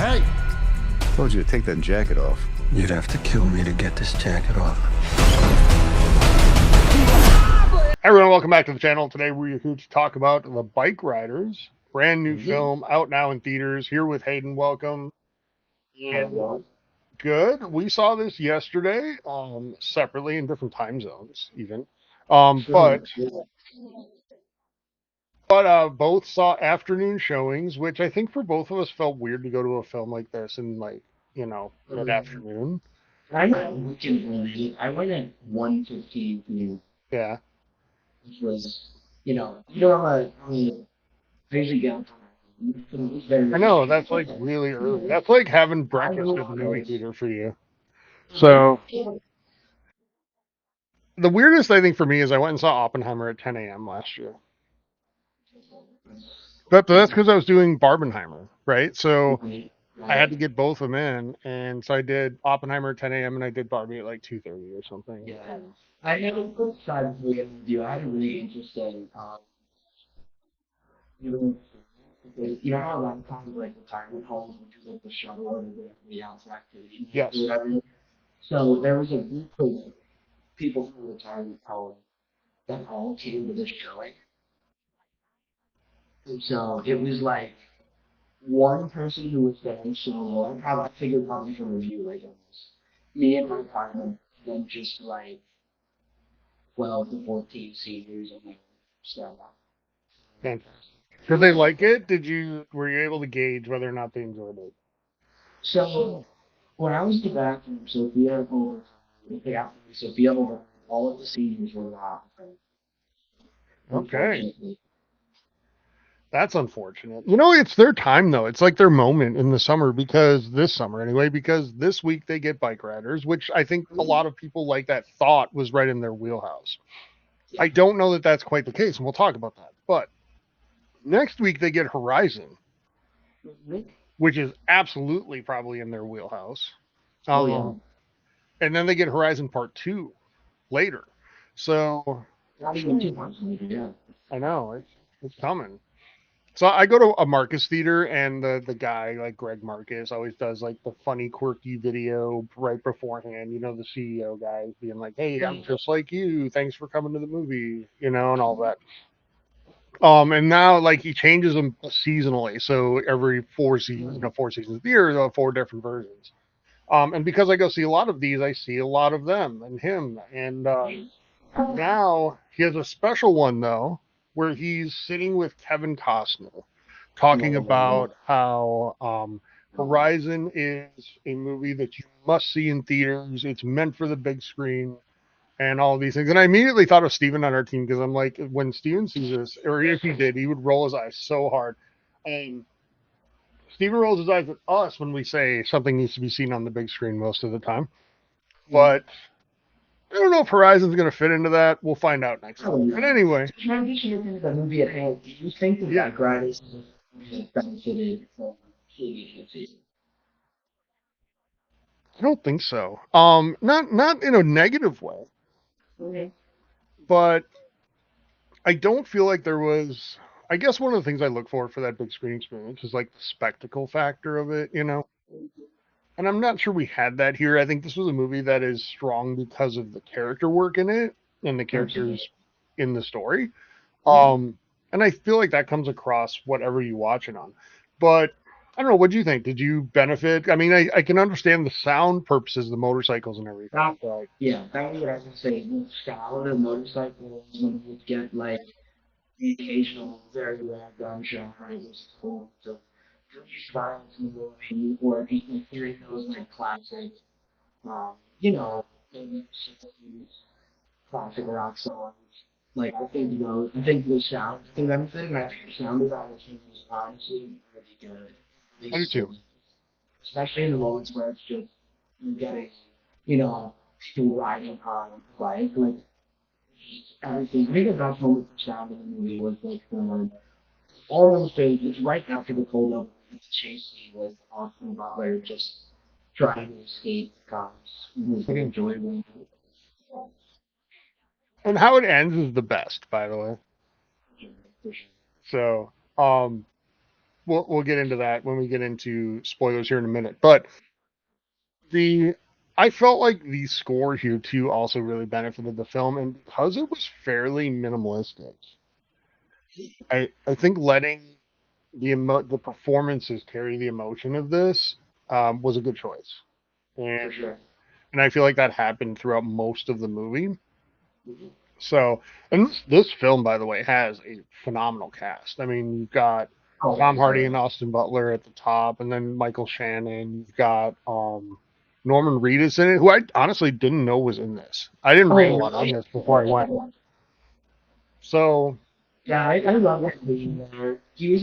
Hey! Told you to take that jacket off. You'd have to kill me to get this jacket off. Hey everyone, welcome back to the channel. Today we're here to talk about the Bikeriders, brand new film out now in theaters. Here with Hayden, welcome. And good. We saw this yesterday, separately in different time zones, even. But both saw afternoon showings, which I think for both of us felt weird to go to a film like this in mid afternoon. I went early. I went at 1:15 p.m., Yeah. which was, I usually get up I know, that's like really early. That's like having breakfast at the movie theater for you. So the weirdest I think for me is I went and saw Oppenheimer at 10 a.m. last year. But that's because I was doing Barbenheimer, right? So I had to get both of them in, and so I did Oppenheimer at 10 a.m. and I did Barbie at like 2:30 or something. Yeah. I had a good side for you. I had a really interesting, you know, how a lot of times like retirement homes, which is like the shuttle and the outside activity, Yes. whatever. So there was a group of people from the retirement home that all came to this showing. And so it was like one person who was there solo. I figured probably from review like it was me and my partner, then just like 12 to 14 seniors and like standout. Fantastic. Did they like it? Were you able to gauge whether or not they enjoyed it? So when I was in the bathroom, Sophia over, all of the seniors were not. Okay. That's unfortunate. It's their time though. It's like their moment in the summer because this week they get Bikeriders, which I think a lot of people like that thought was right in their wheelhouse. I don't know that that's quite the case, and we'll talk about that. But next week they get Horizon, which is absolutely probably in their wheelhouse. And then they get Horizon Part 2 later. So Not even 2 months later, yeah. I know it's coming. So I go to a Marcus theater, and the guy like Greg Marcus always does like the funny, quirky video right beforehand. The CEO guy being like, "Hey, I'm just like you. Thanks for coming to the movie," and all that. And now like he changes them seasonally, so every 4 seasons, 4 seasons of the year, there are 4 different versions. And because I go see a lot of these, I see a lot of them and him. And now he has a special one though, where he's sitting with Kevin Costner, talking about how Horizon is a movie that you must see in theaters. It's meant for the big screen and all of these things. And I immediately thought of Steven on our team because I'm like, when Steven sees this, or if he did, he would roll his eyes so hard. And Steven rolls his eyes at us when we say something needs to be seen on the big screen most of the time. But I don't know if Horizon's going to fit into that. We'll find out next week. But anyway. Transition into the movie at hand. Do you think that Bikeriders has benefited from seeing it in theater? I don't think so. Not in a negative way. Okay. But I don't feel like there was. I guess one of the things I look for that big screen experience is like the spectacle factor of it, And I'm not sure we had that here. I think this was a movie that is strong because of the character work in it and the characters in the story. And I feel like that comes across whatever you watch it on. But I don't know. What do you think? Did you benefit? I mean, I can understand the sound purposes, the motorcycles and everything. Yeah, that was what I was going to say. The sound of motorcycles, when you get like the occasional very rare gunshot, right? It was cool. So just violence in the movie, or even hearing those like classic, maybe 60s classic rock songs. Like I think the sound, I think everything, I think the sound design was honestly really good. I do too. Especially in the moments where it's just you getting, you know, people riding on a bike, like everything. I think the best moment for sound in the movie was like all those stages right after the cold open, the chase scene with Austin Butler just trying to escape the cops. It was like enjoyable. And how it ends is the best, by the way. So, we'll get into that when we get into spoilers here in a minute. But the I felt like the score here too also really benefited the film, and because it was fairly minimalistic, I think letting the performances carry the emotion of this was a good choice, For and sure. and I feel like that happened throughout most of the movie. So, and this film, by the way, has a phenomenal cast. I mean, you've got Oh, Tom Hardy sorry. and Austin Butler at the top, and then Michael Shannon. You've got Norman Reedus in it, who I honestly didn't know was in this. I didn't read a Oh, lot on really? this before I went. So, Yeah, I love that vision there. He's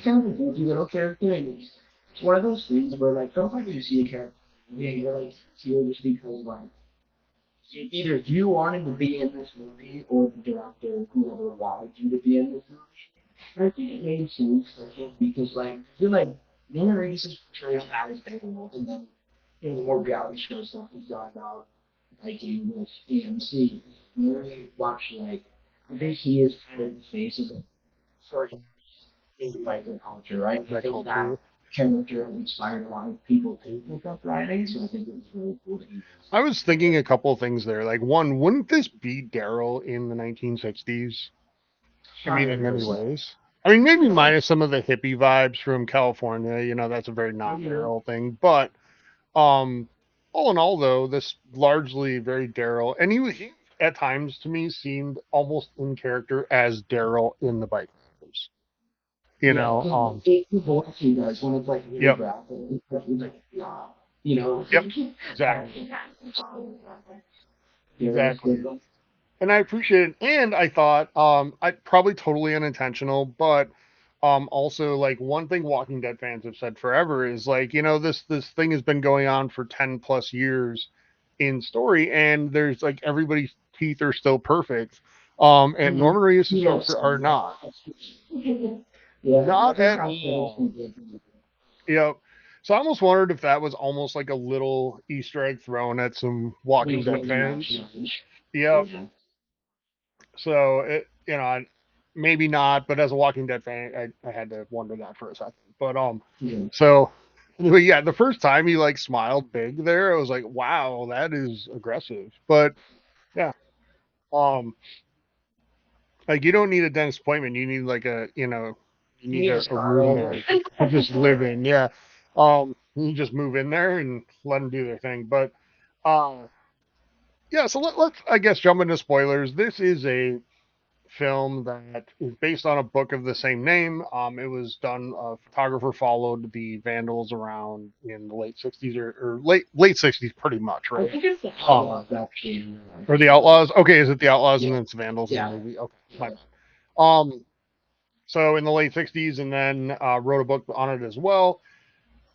kind of a goofy little character, and it's one of those things where like sometimes you see a character, yeah, you're like feel just because like either you wanted to be in this movie or the director whoever wanted you to be in this movie. And I think it made sense for him because like I feel like Norman Reedus' portrayal as Daniel, and then the more reality show stuff he's done about like in with AMC, really watch like I think he is kind of the face of it for in biker culture, right? I that think that culture. character inspired a lot of people to pick up riding, so I think it was really cool that he was. I was thinking a couple of things there. Like, one, wouldn't this be Daryl in the 1960s? I mean, in many 100%. ways. I mean, maybe minus some of the hippie vibes from California. That's a very not Yeah. Daryl thing. But um, all in all, though, this largely very Daryl, and he at times to me seemed almost in character as Daryl in the Bikeriders. You Yeah, know, the voice he does when it's like really yep, graphic, it's like, yeah, you know, yep, exactly, yeah, that's exactly. good. And I appreciate it. And I thought, I probably totally unintentional, but also like one thing Walking Dead fans have said forever is like, this thing has been going on for 10 plus years in story, and there's like everybody's teeth are still perfect. And Mm-hmm. Norman Reedus' Yes. character are not. Yeah, Not other at hospitals all. can get Yep. So I almost wondered if that was almost like a little Easter egg thrown at some Walking with Dead what you fans. mentioned. Yep. Yeah. So maybe not, but as a Walking Dead fan, I had to wonder that for a second. But Yeah. so anyway, yeah, the first time he like smiled big there, I was like, wow, that is aggressive. But yeah, um, like you don't need a dentist appointment. You need like you need Yes, a room Carl. there to just live in. Yeah, you can just move in there and let them do their thing. But uh, yeah, so let's I guess jump into spoilers. This is a film that is based on a book of the same name. It was done. A photographer followed the Vandals around in the late '60s or late '60s, pretty much, I right? think it's the Um, Outlaws actually. or the Outlaws. Okay, is it the Outlaws and Yeah. then it's Vandals in the Yeah. movie? Okay, my bad. So in the late '60s, and then wrote a book on it as well.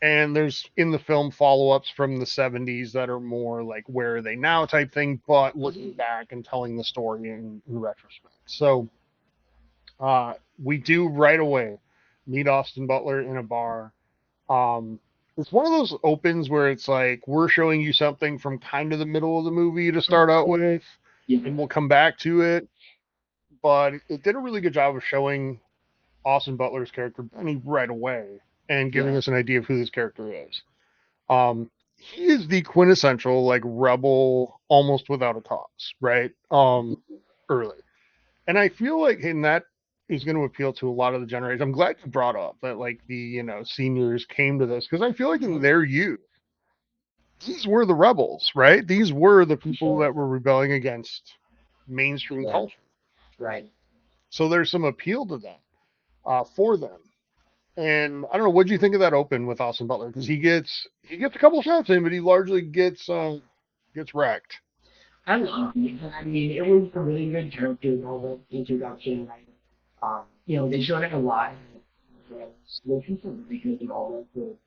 And there's in the film follow-ups from the '70s that are more like where are they now type thing, but looking back and telling the story in retrospect. So we do right away meet Austin Butler in a bar. Um, it's one of those opens where it's like we're showing you something from kind of the middle of the movie to start out with, Yeah. and we'll come back to it. But it did a really good job of showing Austin Butler's character Benny right away and giving Yeah. us an idea of who this character is. He is the quintessential like rebel, almost without a cause, right? Early. And I feel like in that is going to appeal to a lot of the generation. I'm glad you brought up that like the seniors came to this because I feel like in their youth these were the rebels, right? These were the people Sure. that were rebelling against mainstream Yeah. culture. Right. So there's some appeal to that for them. And I don't know, what do you think of that open with Austin Butler? Because he gets a couple shots in, but he largely gets wrecked. I love it. I mean, it was a really good character moment introduction. Like, they showed it a lot. Which is really good and all that. So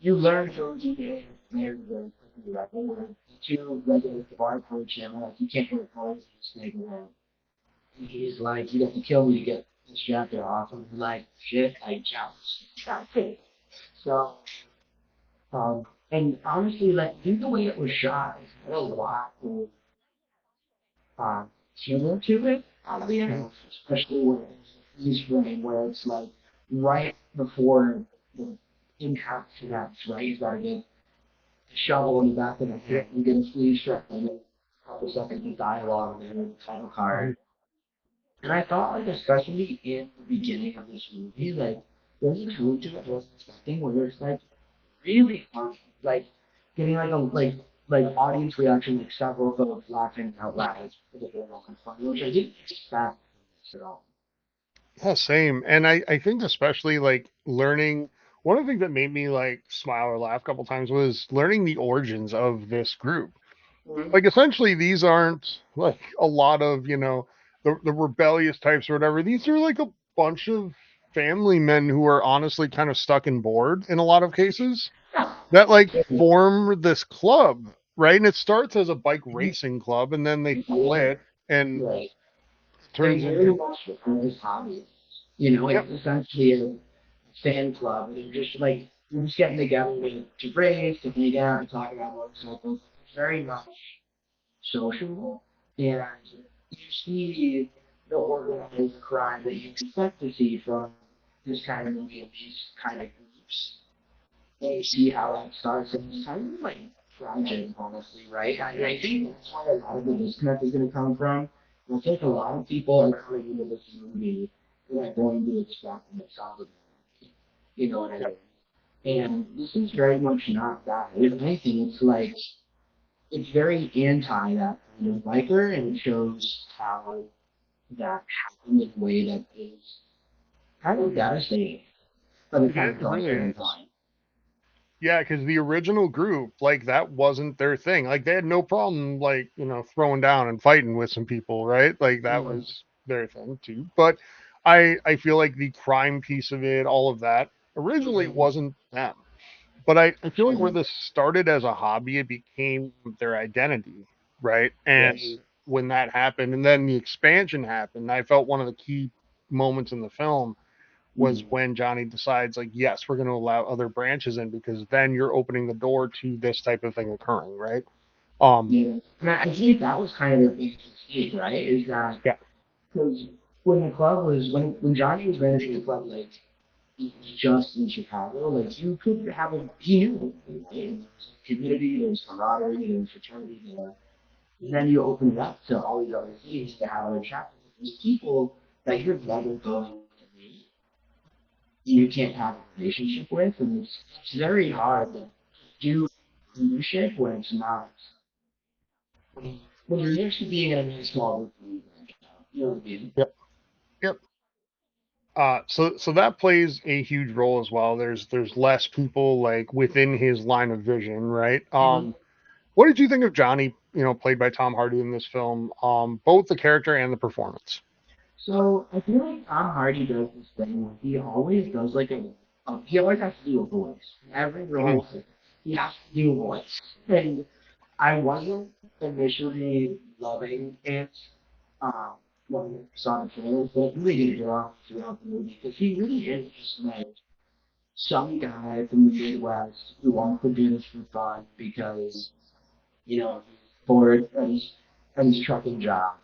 you learn those things. There's the level where two regular bar approach him. Like, you can't get cars just take away. He's like, you have to kill me to get this chapter off. And he's like, shit, I jumped. So, and honestly, like, even the way it was shot, it's had a lot of humor to it, oddly enough, especially when it's this frame where it's like right before the impact connects, right? He's got to get the shovel in the back of the head and get a sleeve strap and then a couple seconds of dialogue and then the title card. And I thought, like, especially in the beginning of this movie, like, there's a tone to it I wasn't expecting where it's like really funny, like getting like audience reaction, like several folks laughing out loud because they're not funny, which I didn't expect at all. Yeah, same. And I think especially like learning one of the things that made me like smile or laugh a couple times was learning the origins of this group. Mm-hmm. Like essentially these aren't like a lot of, the rebellious types or whatever. These are like a bunch of family men who are honestly kind of stuck and bored in a lot of cases that like form this club, right? And it starts as a bike racing club and then they Yeah, split and right. They turns very into much become this hobby. You know, yep. it's essentially a fan club. They're just like you're just getting together to race, to hang out, and talk about motorcycles. It's very much social, and you see the organized crime that you expect to see from this kind of movie and these kind of groups. And you see how that starts, and it's kind of like tragic, honestly, right? I think that's where a lot of the disconnect is going to come from. And I think a lot of people are coming into this movie like going to expect the solid, you know what I mean? And this is very much not that. If anything, it's like it's very anti that kind of biker, and it shows how that happened in a way that is kind of devastating, but it kind It of really frustrating is. time. Yeah, because the original group, like that wasn't their thing. Like they had no problem, like throwing down and fighting with some people, right? Like that Mm-hmm. was their thing too. But I feel like the crime piece of it, all of that, originally Mm-hmm. wasn't them. But I feel like where Mm-hmm. this started as a hobby, it became their identity, right? Yes. And when that happened, and then the expansion happened, I felt one of the key moments in the film was Mm-hmm. when Johnny decides, like, yes, we're going to allow other branches in because then you're opening the door to this type of thing occurring, right? Um, Yeah. And I think that was kind of their biggest mistake, right? Is that yeah, because when the club was when Johnny was managing the club, like he was just in Chicago, like you could have a he knew right? And there was community, there was camaraderie, there was fraternity there. And then you open it up to all these other things to have other chapters. These people that you're never going to meet, you can't have a relationship with, and it's very hard to do leadership when it's not when you're used to being in a really small group. You know what I mean? yep, yep. So that plays a huge role as well. There's less people like within his line of vision, right? Mm-hmm. What did you think of Johnny, played by Tom Hardy in this film? Both the character and the performance. So I feel like Tom Hardy does this thing where he always does like he always has to do a voice. Every Mhm. role he has to do a voice. And I wasn't initially loving it um when I saw the trailer, but it really did draw me throughout the movie because he really is just like some guy from the Midwest who wants to do this for fun because, he's bored at his trucking job.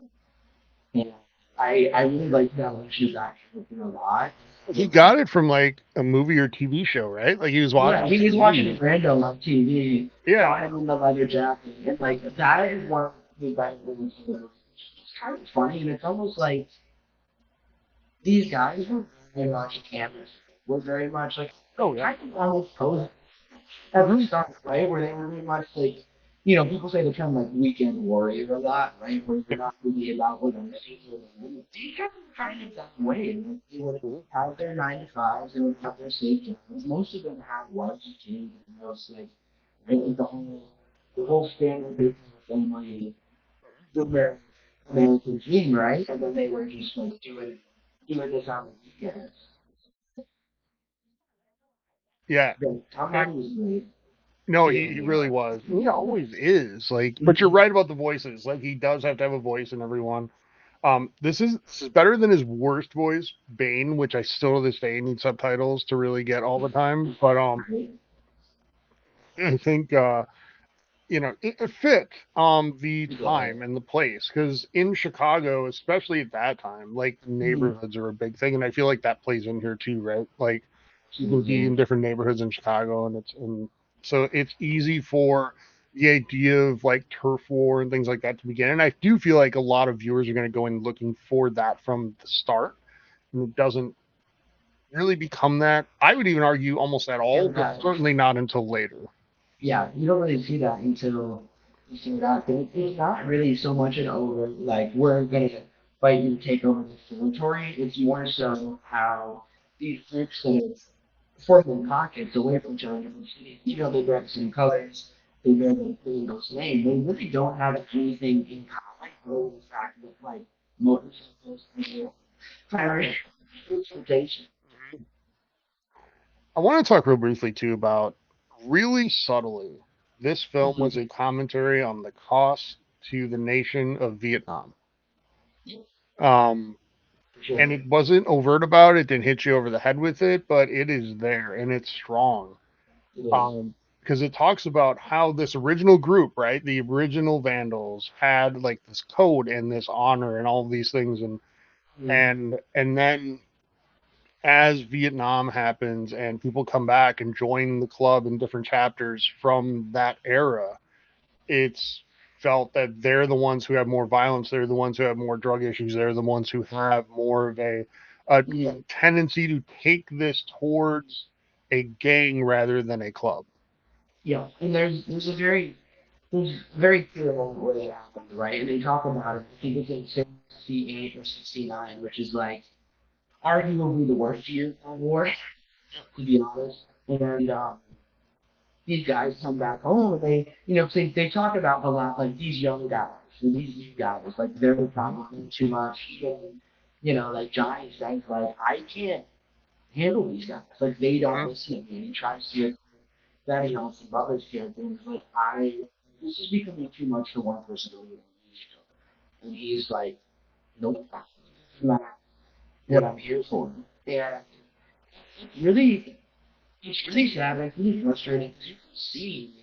And I really like that when she's actually a lot. He got it from like a movie or TV show, right? Like he was Yeah, watching he was watching TV. Brando on TV, saw Yeah, him in the leather jacket, and like that is one of the best things. It's kind of funny, and it's almost like these guys were very much campus. Were very much like oh yeah. kind of almost posing at the start, right? Where they were very much like, people say the term like weekend warrior a lot, right? Where you're not really about what I'm seeing. These guys were kind of that way. And they would Mhm. have their 9 to 5s, they would have their safe jobs. Most of them had wives and kids, and those like, right? Like the whole standard business family, the American dream, right? And then they were just like doing this on the weekends. Yeah. But Tom Eh, Hardy was great no, he doing really was. He always is. Like, but you're right about the voices. Like, he does have to have a voice in everyone. This is better than his worst voice, Bane, which I still to this day need subtitles to really get all the time. But it. I think it fit the Yeah. time and the place, because in Chicago, especially at that time, like Mm-hmm. neighborhoods are a big thing, and I feel like that plays in here too, right? Like you can be in Absolutely. different neighborhoods in Chicago, and so it's easy for the idea of like turf war and things like that to begin. And I do feel like a lot of viewers are going to go in looking for that from the start, and it doesn't really become that. I would even argue almost at Yeah, all, but that, certainly not until later. yeah, you don't really see that until you see that. It's not really so much an over, like, we're gonna fight you to take over this territory. It's more so how these groups that are forming pockets away from each other, they bear the same colors, they bear the same name, they really don't have anything in common, other than the fact that, like, motorcycles and fire transportation. I want to talk real briefly too about, really subtly, this film was a commentary on the cost to the nation of Vietnam. Um, For sure. and it wasn't overt about it, didn't hit you over the head with it, but it is there and it's strong. It is. Because it talks about how this original group, right, the original Vandals, had like this code and this honor and all of these things, and then as Vietnam happens and people come back and join the club in different chapters from that era, it's felt that they're the ones who have more violence, they're the ones who have more drug issues, they're the ones who have more of a Yeah. tendency to take this towards a gang rather than a club. Yeah, and there's very clear moment where it happened, right? And they talk about it. I think it's in 68 or 69, which is like arguably the worst year of war, to be honest. And these guys come back home and they talk about a lot, like, these young guys and these new guys, like, they're probably too much. Even, like Johnny says, like, I can't handle these guys. Like, they don't Mhm. listen to me. And he tries to that, some Butler's character is like, this is becoming too much for one person to lead. And he's like, nope, this is not what Yep. I'm here for. And really, it's really sad. It's really frustrating because you can see,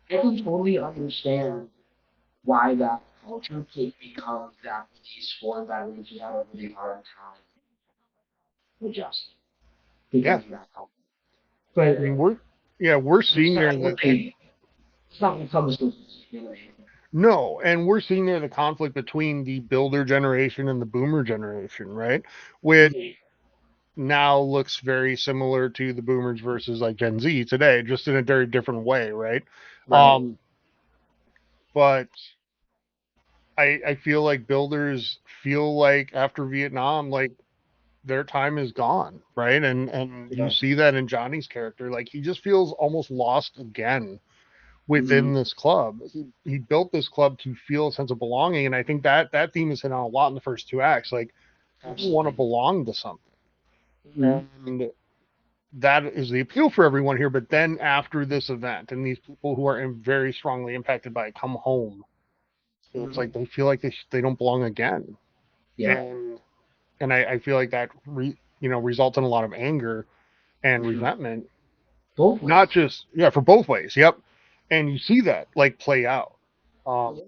I can totally understand why that culture can become that peaceful that means you have a really hard time adjusting Yeah. because of that culture. But I mean, we're it's seeing there not that, really, it's not what comes with it. no, and we're seeing there the conflict between the builder generation and the boomer generation, right? Which now looks very similar to the boomers versus like Gen Z today, just in a very different way, right? Right. Um, but I feel like builders feel like after Vietnam, like their time is gone, right? And you Yeah. see that in Johnny's character, like he just feels almost lost again Mm-hmm. within this club. He built this club to feel a sense of belonging, and I think that theme is hit on a lot in the first two acts. Like people want to Absolutely. belong to something, Mm-hmm. and that is the appeal for everyone here. But then after this event, and these people who are very strongly impacted by it come home, it's Mm-hmm. like they feel like they don't belong again, Yeah. and I feel like that results in a lot of anger and For sure. resentment, Both not ways. just for both ways. Yep, and you see that like play out. Um,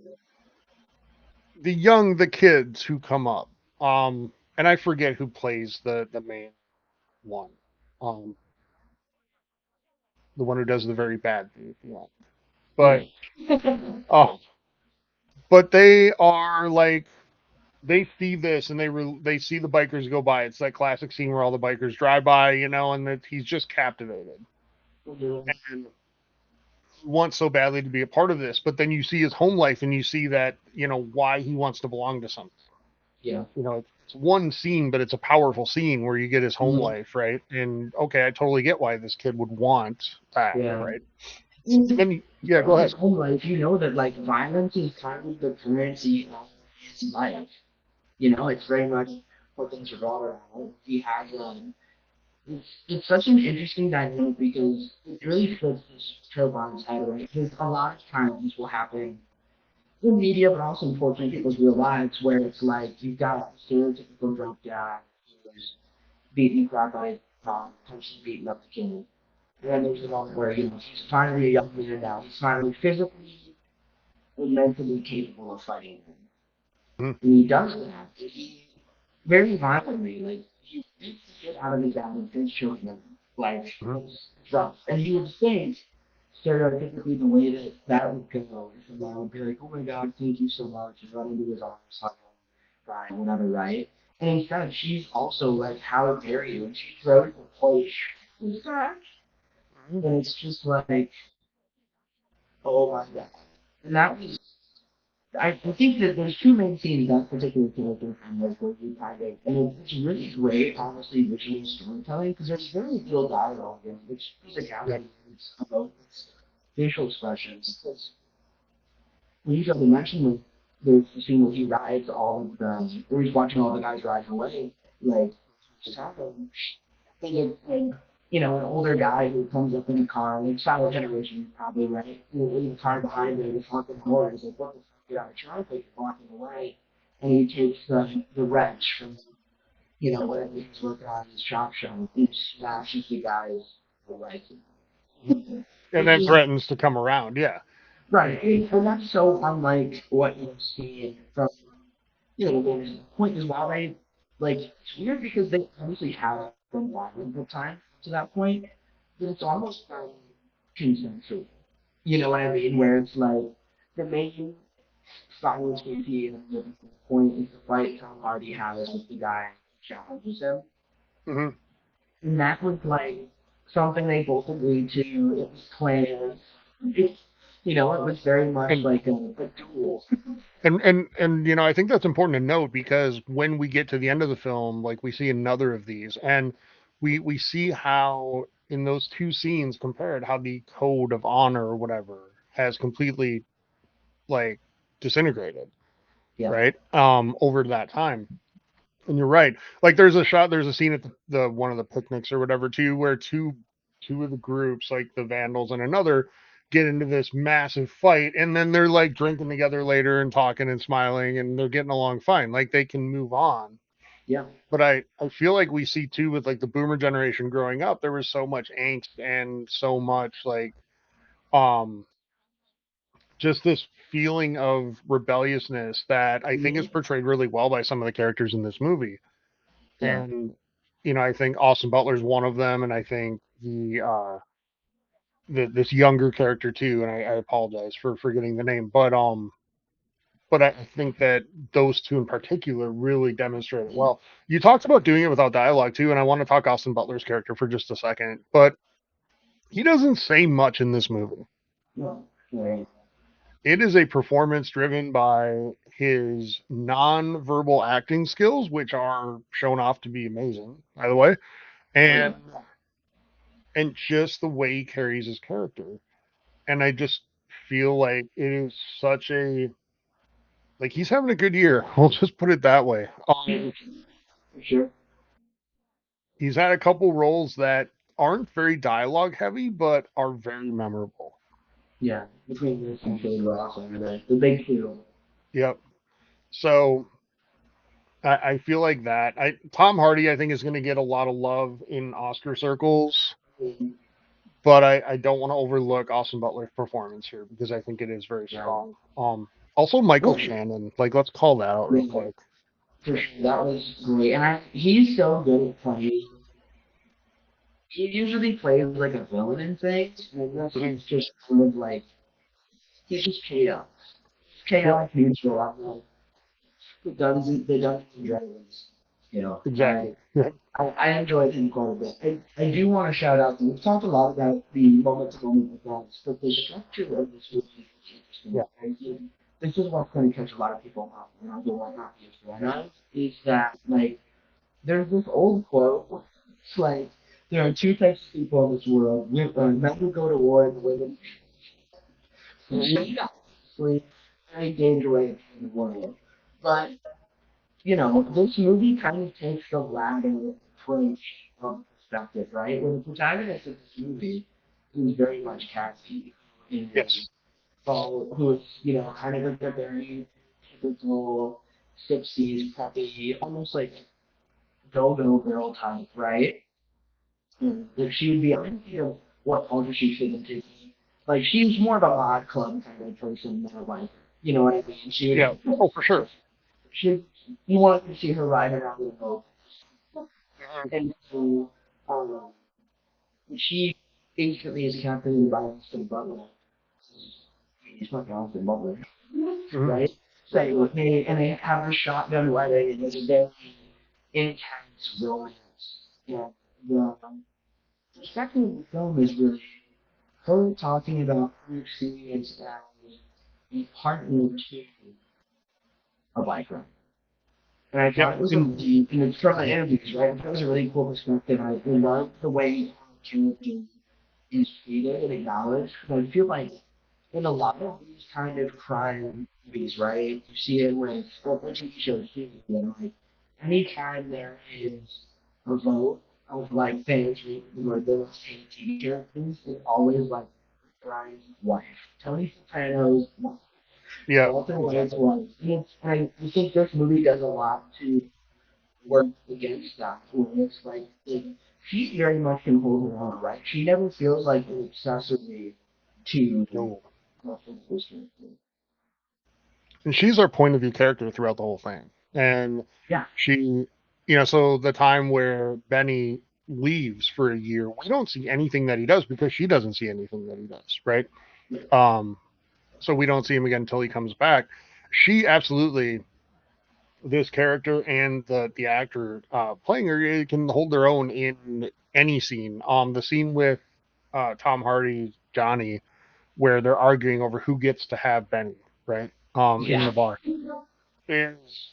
the kids who come up, and I forget who plays the main one, um, the one who does the very bad thing. Yeah, but Yeah. oh, but they are like they see this and they see the bikers go by. It's that classic scene where all the bikers drive by, and that he's just captivated Mhm. and he wants so badly to be a part of this. But then you see his home life and you see that why he wants to belong to something. Yeah. It's one scene, but it's a powerful scene where you get his home Mhm. life, right? And okay, I totally get why this kid would want that, Yeah. right? And And yeah, go his ahead. home life, that, like, violence is kind of the currency of his life. It's very much what things revolve around. He has it's such an interesting dynamic because it really flips this trope on its head, right? Because a lot of times this will happen in media, but also unfortunately in people's real lives, where it's like you've got a stereotypical drunk guy who's beating crap out of person beating up the kid. And then there's the moment where, he's finally a young man now. He's finally physically and mentally capable of fighting. Mhm. And he does that. He very violently, like, he beats the shit out of his dad and his children. Like, Mhm. it's rough. And you would think, stereotypically, the way that that would go, if a man would be like, oh my god, thank you so much, and run into his arms, hug him, cry, whatever, right? And instead, she's also like, how dare you? And she throws the plate. And it's just like, oh my god. And that was I think that there's two main scenes that particular character kind of where you kind of, and it's really great, honestly, visual storytelling because there's very little dialogue in it, which is a caveat it's about its facial expressions. Because when you go to mention with the scene where he rides all of the, where he's watching all the guys riding away, like, just happen. And it's like, an older guy who comes up in a car, like Silent Generation, probably, right? In the car behind him, he's honking the horn. He's like, what the fuck, get out of traffic, you're walking away. And he takes the wrench from, whatever he's working on in his shop and he smashes the guy's right. And Which then is, threatens to come around. Yeah. right, and that's so unlike what you've seen from, the point is while they, like, it's weird because they obviously have been violent at times to that point, but it's almost consensual. You know what I mean? Where it's like the main violence we see in the point is the fight Tom Hardy has with the guy who challenges him. Hmm. And that was like something they both agreed to. It was planned. It, it was very much And like a duel. I think that's important to note because when we get to the end of the film, like we see another of these, and we see how in those two scenes compared how the code of honor or whatever has completely like disintegrated, Yeah. right? Over that time. And you're right. Like there's a scene at the one of the picnics or whatever too, where two of the groups, like the Vandals and another, get into this massive fight, and then they're like drinking together later and talking and smiling, and they're getting along fine. Like they can move on. Yeah. But I feel like we see too with like the Boomer generation growing up, there was so much angst and so much like um just this feeling of rebelliousness that I think is Mhm. portrayed really well by some of the characters in this movie. Yeah. And I think Austin Butler's one of them, and I think this younger character too. And I apologize for forgetting the name, but I think that those two in particular really demonstrate it well. You talked about doing it without dialogue too, and I want to talk Austin Butler's character for just a second, but he doesn't say much in this movie. No. Right. It is a performance driven by his non-verbal acting skills, which are shown off to be amazing, by the way, Oh and yeah. just the way he carries his character. And I just feel like it is such a like he's having a good year. We'll just put it that way. For sure. He's had a couple roles that aren't very dialogue heavy, but are very memorable. Yeah. Between this and Billy Ross and the big two. Yep. So I feel like that. Tom Hardy, I think, is going to get a lot of love in Oscar circles, but I don't want to overlook Austin Butler's performance here because I think it is very Yeah. strong. Also Michael Well, Shannon, like let's call that out real yeah, quick. for sure. That was great. And he's so good at playing. He usually plays like a villain in things, and this Mhm. is just kind of like he's just chaos. Yep, Chaos neutral. I'm like the Dungeons and Dragons. You know, I exactly. Yeah. I enjoyed him quite a bit. I do want to shout out. We've talked a lot about the moment-to-moment events, but the structure of this movie is interesting. Yeah. This is what's going to catch a lot of people off. The one not used to know is that like there's this old quote. It's like there are two types of people in this world: men who go to war and women who Mhm. sleep. Very dangerous in the world, but this movie kind of takes the latter approach of perspective, right? When the protagonist of this movie is very much Cassie, and Yes. Paul, who is, kind of like a very typical 60s preppy, almost like go-go girl type, right? And like she would be honestly what culture she fit into. Like she's more of a mod club kind of person than like you know what I mean. Yeah. Oh, for sure. She you wanted to see her ride around the boat, Mhm. and so um, she instantly is captivated by Austin Butler. He's fucking Austin Butler, Mhm. right? So they have a shotgun wedding and it's a very intense romance. Yeah, the second of the film is really her talking about her experience as a partner to a biker. And I Yep. thought it was a deep, and it's from the interviews, right? That was a really cool perspective. I love the way character is treated and acknowledged. Because I feel like in a lot of these kind of crime movies, right? You see it with or TV shows too. You know, like anytime there is a vote of like fans or the same TV characters, it's always like Brian's wife. Tony Soprano's wife. Yeah. Walter White's Exactly. wife. And I think this movie does a lot to work against that. Where it's like she very much can hold her own, right? She never feels like an accessory to No. Russell's character. And she's our point of view character throughout the whole thing. And Yeah. she, so the time where Benny leaves for a year, we don't see anything that he does because she doesn't see anything that he does, right? Um, so we don't see him again until he comes back. She absolutely, this character and the actor playing her can hold their own in any scene. The scene with Tom Hardy, Johnny, where they're arguing over who gets to have Benny, right? In Yeah. the bar is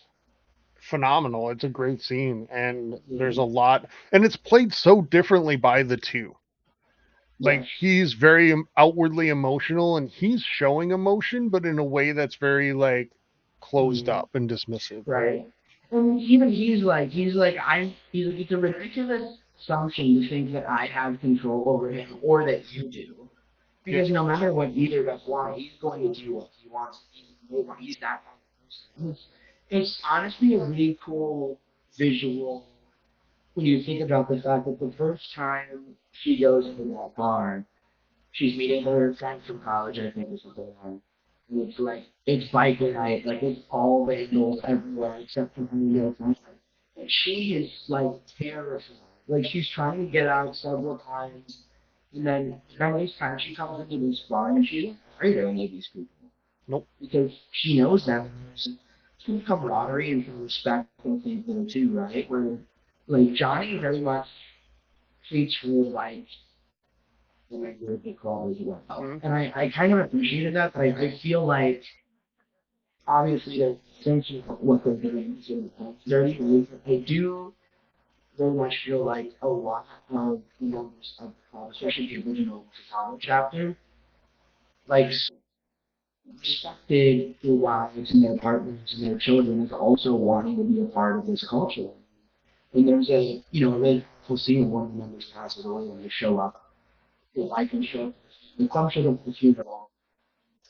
phenomenal. It's a great scene, and there's a lot, and it's played so differently by the two. Like Yes. he's very outwardly emotional, and he's showing emotion, but in a way that's very like closed Mhm. up and dismissive, right? Right. And even he's like, it's a ridiculous assumption to think that I have control over him or that you do. Yeah. Because no matter what either of us want, he's going to do what he wants. He's that kind of person. It's honestly a really cool visual when you think about the fact that the first time she goes into that bar, she's meeting her friend from college, I think is what they are. And it's like, it's biker night, like it's all vandals everywhere except for her girlfriend. And she is like terrified. Like she's trying to get out several times. And then this time she comes into this bar and she's not afraid of any of these people. Nope. Because she knows them. There's some camaraderie and some respect and things there too, right? Where like Johnny very much treats her like like where they call as well. Mm-hmm. And I kind of appreciated that, but I feel like obviously there's essentially what they're doing is dirty ways, but they do very much feel like a lot of the members of especially the original Chicago chapter, like respected their wives and their partners and their children as also wanting to be a part of this culture. And there's a really cool scene where one of the members passes away when they show up. The wife and show the function of the funeral.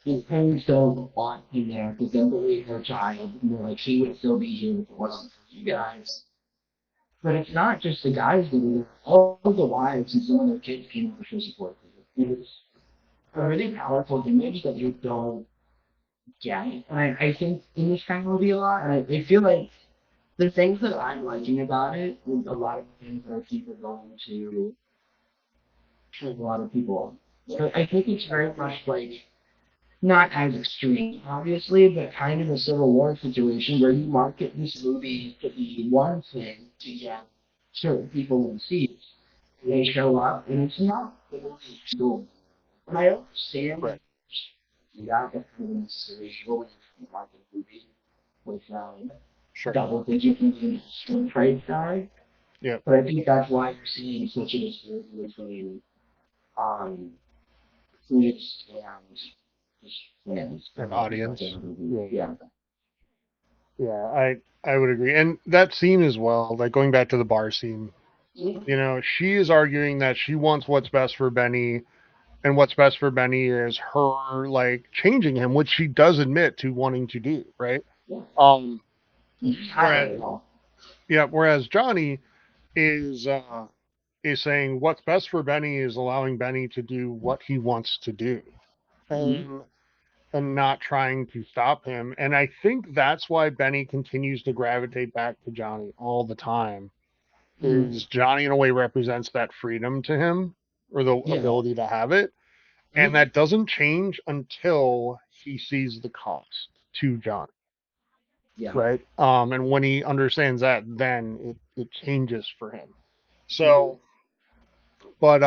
His parents don't want him there because they believe their child. And they're like, he would still be here if it wasn't for you guys. But it's not just the guys that are there. All of the wives and some of their kids came over to support them. And it's a really powerful image that you don't get. And I think in this kind of movie a lot, and I feel like the things that I'm liking about it, a lot of things that I keep are going to turn a lot of people. So I think it's very much like not as extreme, obviously, but kind of a Civil War situation where you market this movie to be one thing to get certain people in seats. And they show up, and it's not the movie story. And I understand Right. that you got to kind of necessarily go in and market a movie with Sure. double-digit million price tag, Yeah. but I think that's why you're seeing such a disparity between um, critics and just fans. An About audience. the movie. Yeah. Yeah. Yeah. I would agree. And that scene as well, like going back to the bar scene, she is arguing that she wants what's best for Benny, and what's best for Benny is her like changing him, which she does admit to wanting to do, right? Yeah. Um, It's whereas happening all. Whereas Johnny is is saying what's best for Benny is allowing Benny to do what he wants to do. Mm-hmm. And not trying to stop him. And I think that's why Benny continues to gravitate back to Johnny all the time. Mm-hmm. Is Johnny in a way represents that freedom to him or the Yeah. ability to have it. And Mm-hmm. that doesn't change until he sees the cost to Johnny. Yeah. Right. And when he understands that, then it changes for him. Mm-hmm. So but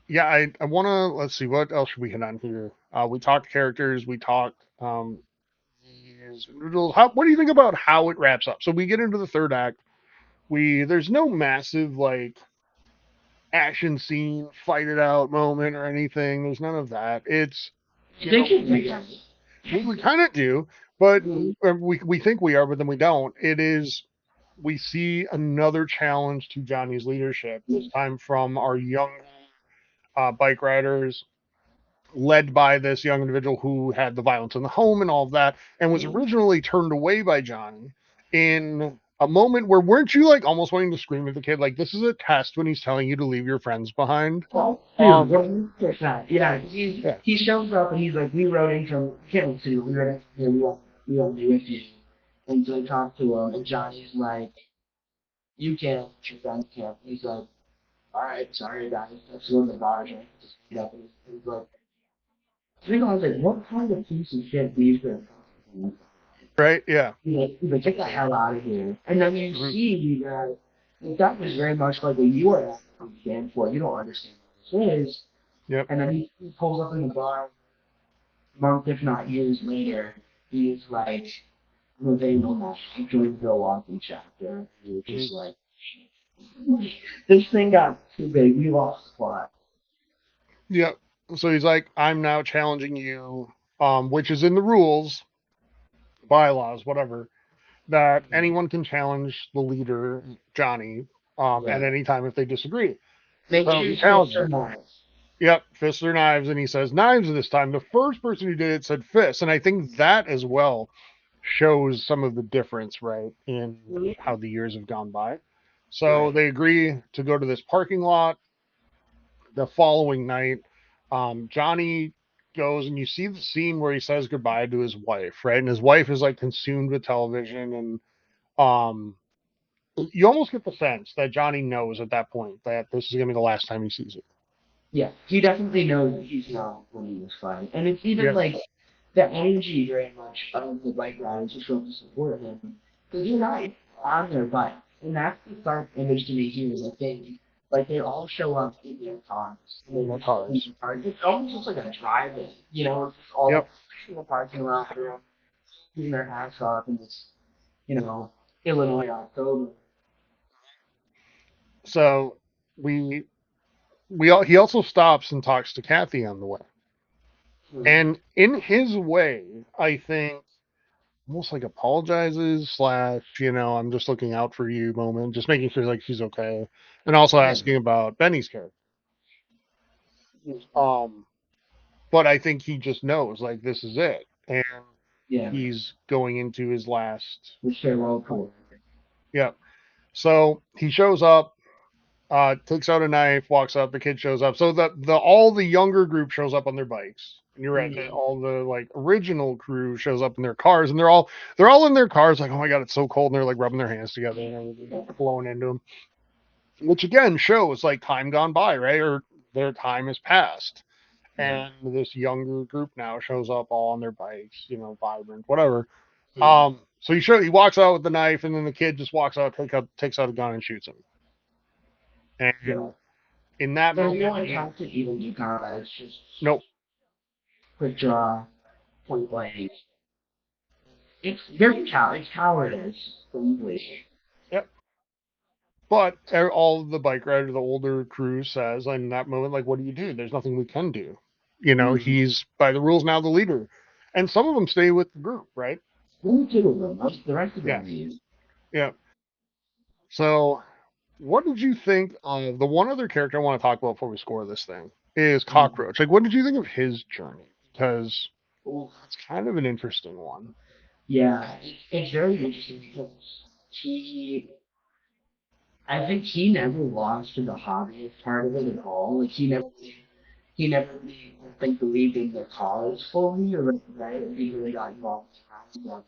yeah, I wanna let's see what else should we hit on here. We talked characters, we talked these individuals. What do you think about how it wraps up? So we get into the third act. There's no massive like action scene, fight it out moment or anything. There's none of that. It's I think it makes sense. we kind of do, but Mm-hmm. we think we are, but then we don't. It is we see another challenge to Johnny's leadership. This time from our young bike riders led by this young individual who had the violence in the home and all of that, and was originally turned away by Johnny in a moment where weren't you like almost wanting to scream at the kid like this is a test when he's telling you to leave your friends behind? Oh, dude, Um, 100%. Yeah, yeah, he shows up and he's like, we rode in from Kansas City. We rode in from here. We want to be with you. And so I talk to him, and Johnny's like, you can't, your friends can't. He's like, all right, sorry guys, let's go to the bar. And just meet up. And he's like, I think I was like, what kind of piece of shit leaves their friends? right, yeah, He's like, get the hell out of here. And then you mhm, see that was very much like a you are not stand for. You don't understand what this is. yep, And then he pulls up in the bar, months if not years later. He's like, I'm available now. I joined the Milwaukee chapter. And you're mhm, just like, this thing got too big. We lost the plot. yep. So he's like, I'm now challenging you, which is in the rules, bylaws, whatever, that anyone can challenge the leader, Johnny, at Right. any time if they disagree. They So he choose fists challenges or him. knives. Yep, fists or knives, and he says knives this time. The first person who did it said fists, and I think that as well shows some of the difference, right, in how the years have gone by. So Right. they agree to go to this parking lot the following night. Johnny goes, and you see the scene where he says goodbye to his wife, right, and his wife is like consumed with television, and um, you almost get the sense that Johnny knows at that point that this is gonna be the last time he sees it. Yeah, he definitely knows that he's not when he was fighting. And it's even Yep. like the energy very much of the bike riders who show up to support him. Because you're not on their bike. And that's the stark image to me here is I think like they all show up in their cars. And In they're the just in cars. their cars. It's almost just like a drive-in. You know, it's just all Yep. in the parking lot, keeping their hats off in this, Illinois October. So we he also stops and talks to Kathy on the way. Hmm. And in his way, I think almost like apologizes slash, I'm just looking out for you moment, just making sure like she's okay. And also Yeah. asking about Benny's character. Um, but I think he just knows like this is it. And Yeah. he's going into his last The farewell tour. yeah. So he shows up, takes out a knife, walks up. The kid shows up. So the all the younger group shows up on their bikes. And you're right. Mm-hmm. All the like original crew shows up in their cars, and they're all in their cars. Like, oh my god, it's so cold, and they're like rubbing their hands together and blowing into them. Which again shows like time gone by, right? Or their time has passed. Yeah. And this younger group now shows up all on their bikes, vibrant, whatever. Hmm. So he walks out with the knife, and then the kid just walks out, takes out a gun, and shoots him. Yeah. And in that There's no moment, attempt to even do combat. It's just nope, quick draw, point blank. It's very it's cowardice, frankly. yep. But all of the bike rider, the older crew says in that moment, like, what do you do? There's nothing we can do. Mm. He's by the rules now the leader, and some of them stay with the group, right? Only two of them. The rest of them Yes, leave. yeah. So, what did you think of the one other character I want to talk about before we score this thing is Mm. Cockroach? Like, what did you think of his journey? Because Ooh. it's kind of an interesting one. Yeah, it's very interesting because he I think he never lost the hobby part of it at all. Like he never really, I think, believed in the cause fully, or like, right? He really got involved in the cause.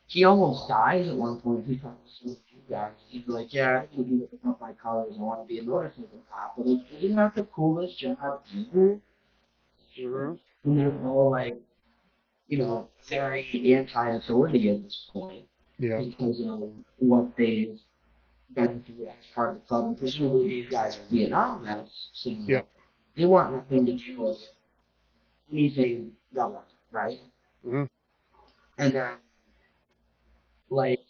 He almost dies at one point. He comes with you guys. He's like, yeah, I can do it with my colors. I want to be a motorcycle cop. But like, isn't that the coolest job ever? Hmm. And they're all like, very anti-authority at this point Yeah. because of what they've been through as part of the club. Presumably these guys are Vietnam vets, so Yeah. they want nothing to do with anything relevant, right? Hmm. And then, like,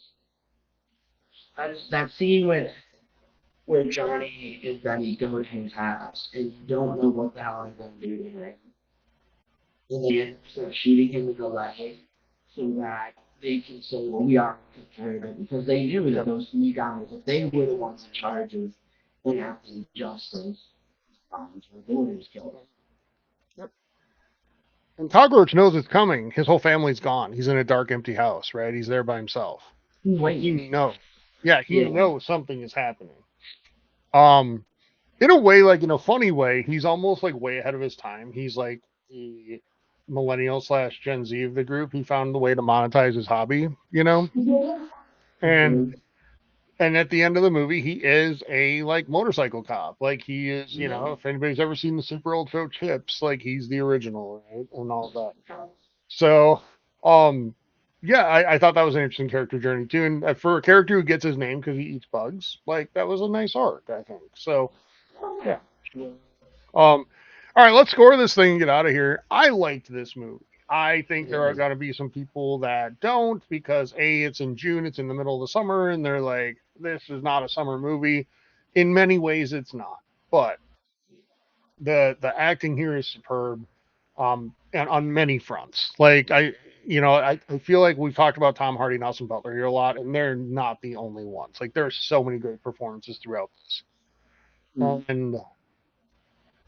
that scene with where Johnny and Benny go to his house and you don't know what the hell they're going to do to him. And they end up shooting him in the leg so that they can say, well, we are prepared of it because they knew that those three guys, if they were the ones in charge of enacting justice, they would have just killed them. Yep. And Cockroach knows it's coming. His whole family's gone. He's in a dark, empty house, right? He's there by himself. He Wait, knows. Yeah, he yeah, knows something is happening. Um, in a way, like in a funny way, he's almost like way ahead of his time. He's like the millennial slash Gen Z of the group. He found the way to monetize his hobby, and mhm, and at the end of the movie, he is a like motorcycle cop. Like he is, yeah, if anybody's ever seen the Super Old Show Chips, like he's the original, right? And all that. So, um, yeah, I thought that was an interesting character journey too. And for a character who gets his name because he eats bugs, like that was a nice arc, I think. So, yeah. Um, all right, let's score this thing and get out of here. I liked this movie. I think there are going to be some people that don't because A, it's in June, it's in the middle of the summer, and they're like, this is not a summer movie. In many ways, it's not. But the acting here is superb, and on many fronts. Like I feel like we've talked about Tom Hardy and Austin Butler here a lot, and they're not the only ones. Like there are so many great performances throughout this, and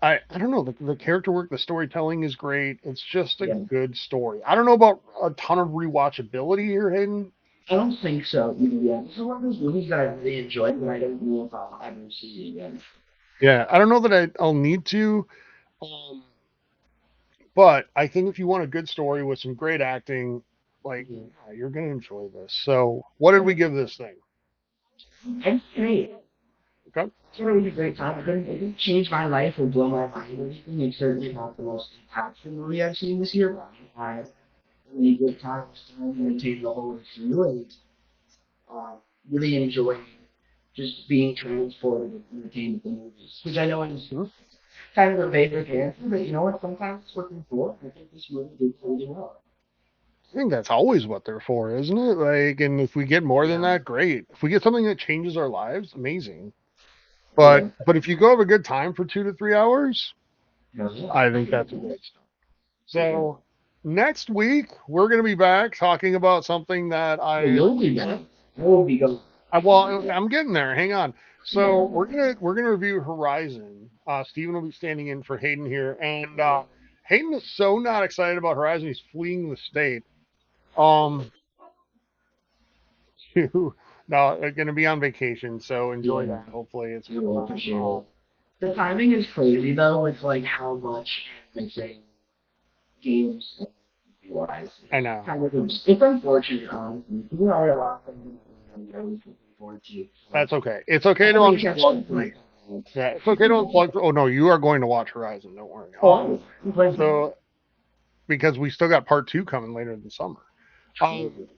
I don't know the character work, the storytelling is great. It's just a yeah. good story. I don't know about a ton of rewatchability here, Hayden. I don't think so. Yeah, this is one of those movies that I really enjoyed, but I don't know if I'll ever see it again. Yeah, I don't know that I'll need to. Um, But I think if you want a good story with some great acting, like Mhm. yeah, you're gonna enjoy this. So, what did we give this thing? And hey, Okay. it's a really great time. It didn't change my life or blow my mind or anything. It's certainly not the most impactful movie I've seen this year, but I had a really good time. Entertained the whole way through, and uh, really enjoyed just being transported and entertained with the movies, which I know is Hmm. kind of a favorite answer, but you know what? Sometimes it's looking for. I think this movie did really well. I think that's always what they're for, isn't it? Like, and if we get more than Yeah. that, great. If we get something that changes our lives, amazing. But Yeah. but if you go have a good time for 2 to 3 hours, Yeah. I think that's a great start. So next week we're gonna be back talking about something that Well, I you'll be back. We'll be going. well, I'm getting there. Hang on. So we're gonna review Horizon. Steven will be standing in for Hayden here, and Hayden is so not excited about Horizon. He's fleeing the state. Um, to no, they're gonna be on vacation, so enjoy Yeah. that. Hopefully, it's We will fun. appreciate it. The timing is crazy though, with like how much mixing games and wise. I It's know. kind of it's unfortunate, honestly. There are a lot of things that I'm really looking forward to. So That's okay. It's okay I to only catch one play. yeah, it's okay to unplug. Oh no, you are going to watch Horizon. Don't worry. Oh, I'm playing So because we still got part two coming later in the summer.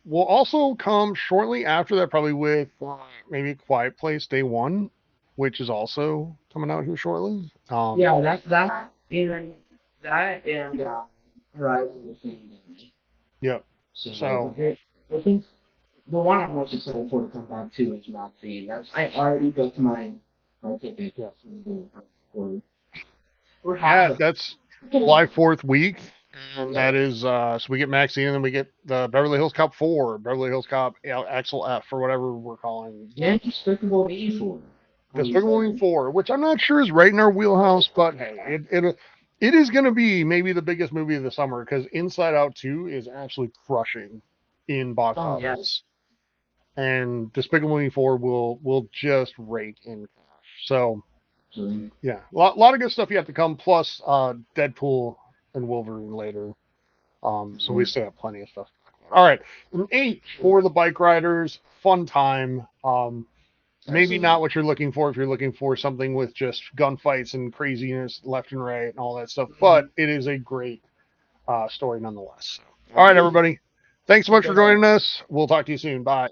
We'll also come shortly after that, probably with maybe Quiet Place Day One, which is also coming out here shortly. yeah, that and Horizon the same day. Yep. So So I think the one I'm most excited for to come back to is not the that's I already booked my ticket yeah, for we're yeah, halfway. that's July 4th week, and that is so we get Maxine, and then we get the Beverly Hills Cop 4, Beverly Hills Cop Axel F, or whatever we're calling And Despicable Me for on the Despicable Me second. 4, which I'm not sure is right in our wheelhouse, but hey, it is going to be maybe the biggest movie of the summer because Inside Out 2 is absolutely crushing in box Oh yes. office. and Despicable Me 4 will just rake in cash. So So, yeah, lot of good stuff yet to come. Plus Deadpool and Wolverine later. So we still have plenty of stuff. All right, an 8 for the Bike Riders. Fun time. Maybe not what you're looking for if you're looking for something with just gunfights and craziness left and right and all that stuff. But it is a great story nonetheless. All right, everybody. Thanks so much for joining us. We'll talk to you soon. Bye.